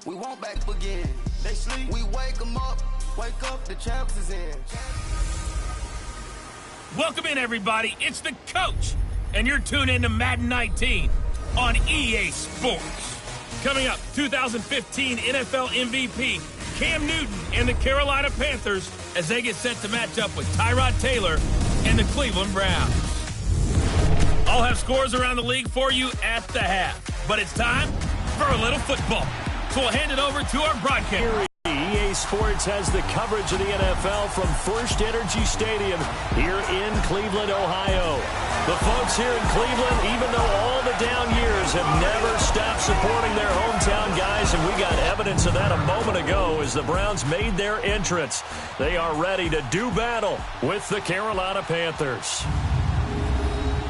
We won't back up again. They sleep, we wake them up. Wake up, the champs is in. Welcome in, everybody. It's the coach, and you're tuned in to Madden 19 on EA Sports. Coming up, 2015 NFL MVP Cam Newton and the Carolina Panthers as they get set to match up with Tyrod Taylor and the Cleveland Browns. I'll have scores around the league for you at the half, but it's time for a little football. So we'll hand it over to our broadcast. EA Sports has the coverage of the NFL from First Energy Stadium here in Cleveland, Ohio. The folks here in Cleveland, even though all the down years, have never stopped supporting their hometown guys, and we got evidence of that a moment ago as the Browns made their entrance. They are ready to do battle with the Carolina Panthers.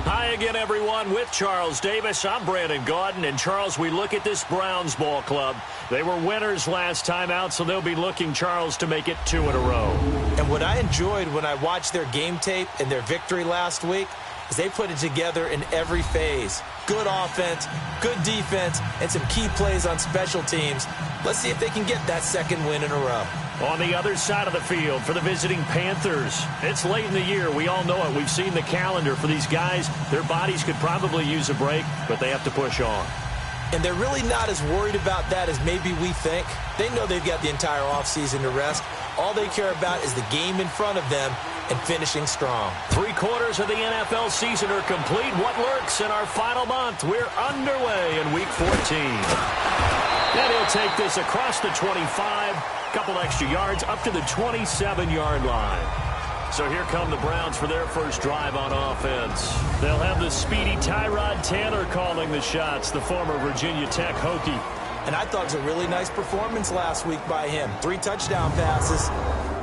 Hi again, everyone. With Charles Davis, I'm Brandon Gaudin. And, Charles, we look at this Browns ball club. They were winners last time out, so they'll be looking, Charles, to make it 2 in a row. And what I enjoyed when I watched their game tape and their victory last week is they put it together in every phase. Good offense, good defense, and some key plays on special teams. Let's see if they can get that second win in a row. On the other side of the field for the visiting Panthers, it's late in the year. We all know it. We've seen the calendar for these guys. Their bodies could probably use a break, but they have to push on. And they're really not as worried about that as maybe we think. They know they've got the entire offseason to rest. All they care about is the game in front of them and finishing strong. 3/4 of the NFL season are complete. What lurks in our final month? We're underway in Week 14. And he'll take this across the 25, couple extra yards, up to the 27-yard line. So here come the Browns for their first drive on offense. They'll have the speedy Tyrod Taylor calling the shots, the former Virginia Tech Hokie. And I thought it was a really nice performance last week by him. 3 touchdown passes.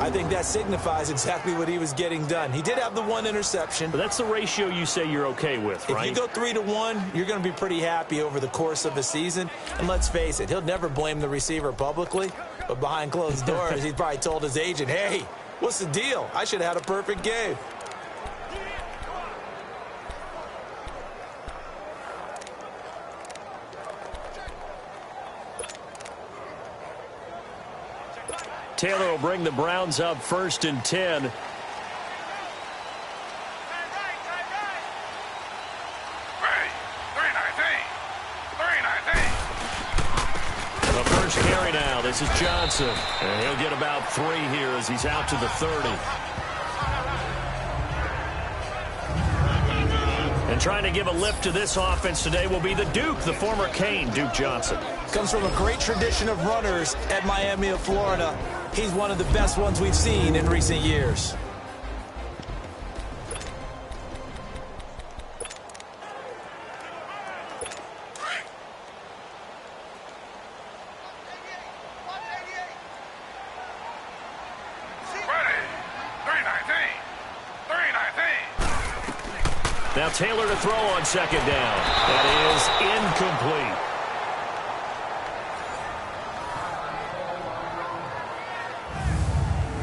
I think that signifies exactly what he was getting done. He did have the 1 interception. But that's the ratio you say you're okay with, right? If you go 3-1, you're going to be pretty happy over the course of the season. And let's face it, he'll never blame the receiver publicly. But behind closed doors, he probably told his agent, hey, what's the deal? I should have had a perfect game. Taylor will bring the Browns up 1st and 10. The first carry now. This is Johnson. And he'll get about 3 here as he's out to the 30. And trying to give a lift to this offense today will be the Duke, the former Cane, Duke Johnson. Comes from a great tradition of runners at Miami of Florida. He's one of the best ones we've seen in recent years. Now Taylor to throw on 2nd down. That is incomplete.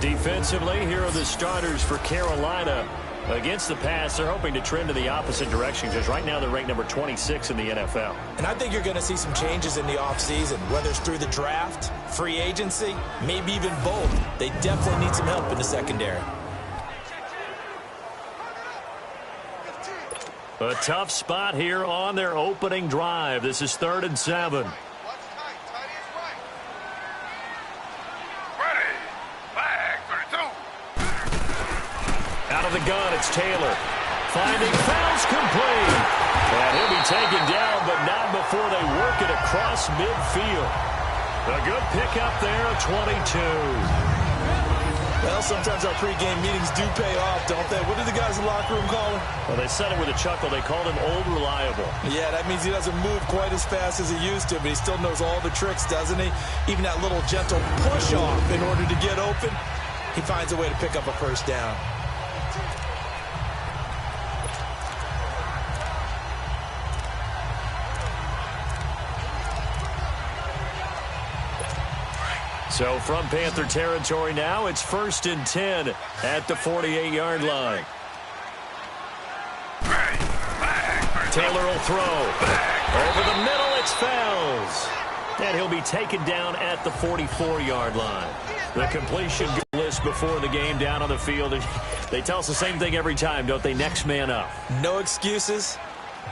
Defensively, here are the starters for Carolina. Against the pass, they're hoping to trend in the opposite direction because right now they're ranked number 26 in the NFL. And I think you're going to see some changes in the offseason, whether it's through the draft, free agency, maybe even both. They definitely need some help in the secondary. A tough spot here on their opening drive. This is 3rd and 7. Out of the gun, it's Taylor. Finding fouls complete. And he'll be taken down, but not before they work it across midfield. A good pickup there, 22. Well, sometimes our pregame meetings do pay off, don't they? What do the guys in the locker room call him? Well, they said it with a chuckle. They called him Old Reliable. Yeah, that means he doesn't move quite as fast as he used to, but he still knows all the tricks, doesn't he? Even that little gentle push-off in order to get open, he finds a way to pick up a first down. So from Panther territory now, it's 1st and 10 at the 48-yard line. Taylor will throw. Over the middle, it's Fells. And he'll be taken down at the 44-yard line. The completion list before the game down on the field. They tell us the same thing every time, don't they? Next man up. No excuses.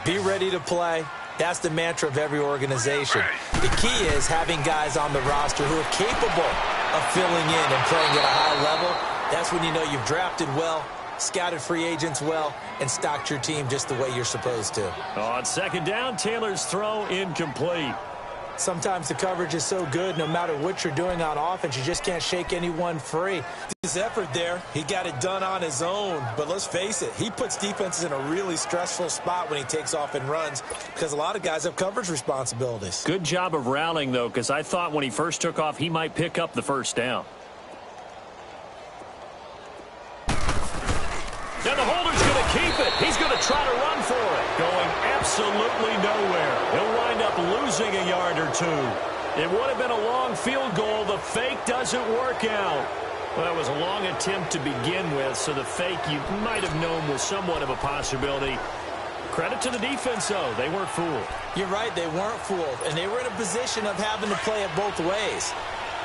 Be ready to play. That's the mantra of every organization. The key is having guys on the roster who are capable of filling in and playing at a high level. That's when you know you've drafted well, scouted free agents well, and stocked your team just the way you're supposed to. On second down, Taylor's throw incomplete. Sometimes the coverage is so good, no matter what you're doing on offense, you just can't shake anyone free. His effort there, he got it done on his own. But let's face it, he puts defenses in a really stressful spot when he takes off and runs because a lot of guys have coverage responsibilities. Good job of rallying, though, because I thought when he first took off, he might pick up the first down. And the holder's going to keep it. He's going to try to run for it. Going absolutely nowhere. He'll wind up losing a yard or two. It would have been a long field goal. The fake doesn't work out. Well, that was a long attempt to begin with, so the fake you might have known was somewhat of a possibility. Credit to the defense, though. They weren't fooled. You're right. They weren't fooled, and they were in a position of having to play it both ways.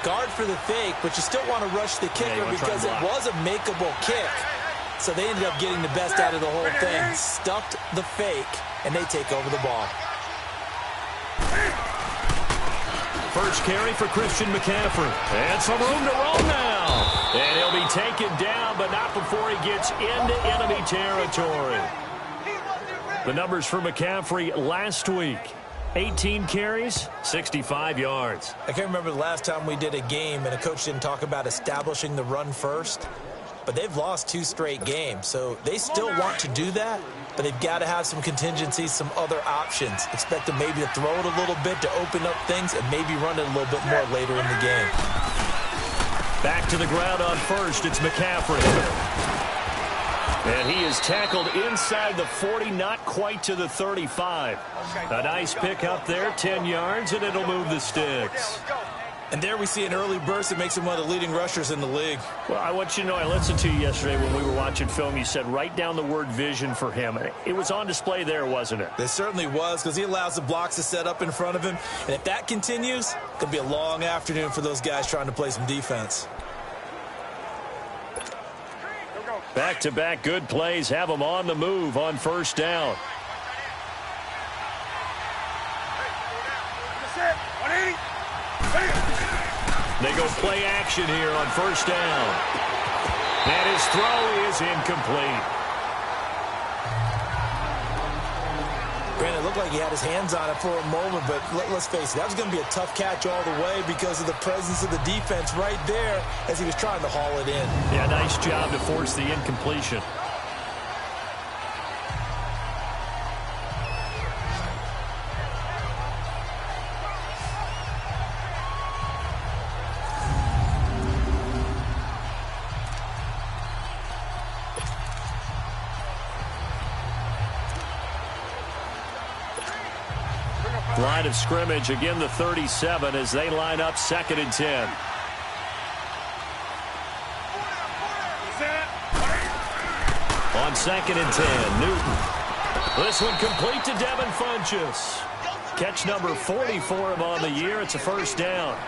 Guard for the fake, but you still want to rush the kicker because it was a makeable kick. So they ended up getting the best out of the whole thing. Stuffed the fake, and they take over the ball. First carry for Christian McCaffrey. And some room to roll now. And he'll be taken down, but not before he gets into enemy territory. The numbers for McCaffrey last week. 18 carries, 65 yards. I can't remember the last time we did a game and a coach didn't talk about establishing the run first. But they've lost 2 straight games, so they still want to do that, but they've got to have some contingencies, some other options. Expect them maybe to throw it a little bit to open up things and maybe run it a little bit more later in the game. Back to the ground on first, it's McCaffrey. And he is tackled inside the 40, not quite to the 35. A nice pick up there, 10 yards, and it'll move the sticks. And there we see an early burst that makes him one of the leading rushers in the league. Well, I want you to know, I listened to you yesterday when we were watching film. You said write down the word vision for him. It was on display there, wasn't it? It certainly was, because he allows the blocks to set up in front of him. And if that continues, it could be a long afternoon for those guys trying to play some defense. Back-to-back good plays have them on the move on first down. They go play action here on first down. And his throw is incomplete. Brandon, it looked like he had his hands on it for a moment, but let's face it, that was going to be a tough catch all the way because of the presence of the defense right there as he was trying to haul it in. Yeah, nice job to force the incompletion. Line of scrimmage, again the 37 as they line up 2nd and 10. On 2nd and 10, Newton. This one complete to Devin Funchess. Catch number 40 for him on the year. It's a first down.